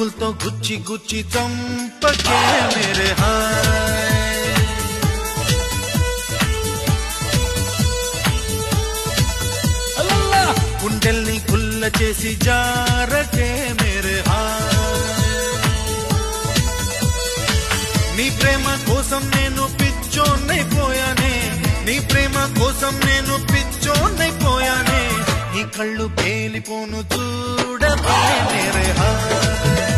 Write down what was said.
పువ్వులతో గుచ్చి గుచ్చి చంపకే మేరే హాయ్ గుండెల్ని గుల్ల చేసి జారకే మేరే హాయ్ నీ ప్రేమ కోసం నేను పిచ్చోన్నైపోయానే నీ ప్రేమ కోసం నేను పిచ్చోన్నైపోయానే నీ కళ్ళు పేలిపోను చూడకే మేరే హాయ్